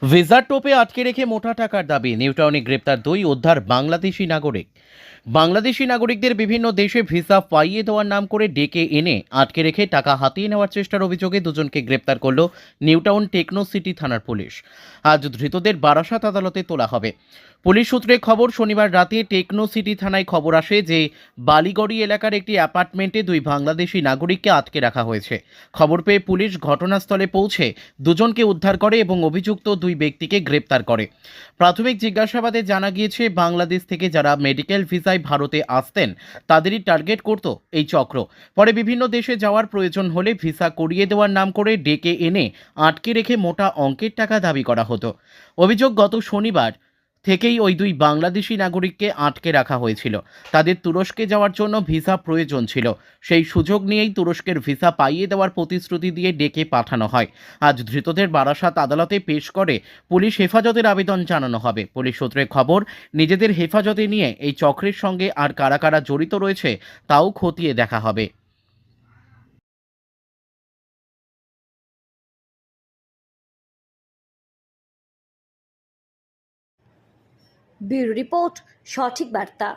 ভিসার টোপে আটকে রেখে মোটা টাকার দাবি, নিউটাউনে গ্রেপ্তার দুই, উদ্ধার বাংলাদেশি নাগরিক। বাংলাদেশি নাগরিকদের বিভিন্ন দেশে ভিসা পাইয়ে দেওয়ার নাম করে ডেকে এনে আটকে রেখে টাকা হাতিয়ে নেওয়ার চেষ্টার অভিযোগে দুজনকে গ্রেপ্তার করল নিউটাউন টেকনো সিটি থানার পুলিশ। আজ ধৃতদের বারাসাত আদালতে তোলা হবে। পুলিশ সূত্রে খবর, শনিবার রাতে টেকনো সিটি থানায় খবর আসে যে বালিগড়ি এলাকার একটি অ্যাপার্টমেন্টে দুই বাংলাদেশি নাগরিককে আটকে রাখা হয়েছে। খবর পেয়ে পুলিশ ঘটনাস্থলে পৌঁছে দুজনকে উদ্ধার করে এবং অভিযুক্ত দুই ব্যক্তিকে গ্রেপ্তার করে। প্রাথমিক জিজ্ঞাসাবাদে জানা গিয়েছে, বাংলাদেশ থেকে যারা মেডিকেল ভিসায় ভারতে আসতেন তাদেরই টার্গেট করত এই চক্র। পরে বিভিন্ন দেশে যাওয়ার প্রয়োজন হলে ভিসা করিয়ে দেওয়ার নাম করে ডেকে এনে আটকে রেখে মোটা অঙ্কের টাকা দাবি করা হতো। অভিযোগ, গত শনিবার থেকেই ওই দুই বাংলাদেশি নাগরিককে আটকে রাখা হয়েছিল। তাদের তুরস্কে যাওয়ার জন্য ভিসা প্রয়োজন ছিল। সেই সুযোগ নিয়েই তুরস্কের ভিসা পাইয়ে দেওয়ার প্রতিশ্রুতি দিয়ে ডেকে পাঠানো হয়। আজ ধৃতদের বারাসাত আদালতে পেশ করে পুলিশ হেফাজতের আবেদন জানানো হবে। পুলিশ সূত্রে খবর, নিজেদের হেফাজতে নিয়ে এই চক্রের সঙ্গে আর কারা কারা জড়িত রয়েছে তাও খতিয়ে দেখা হবে। ব্যুরো রিপোর্ট, সঠিক বার্তা।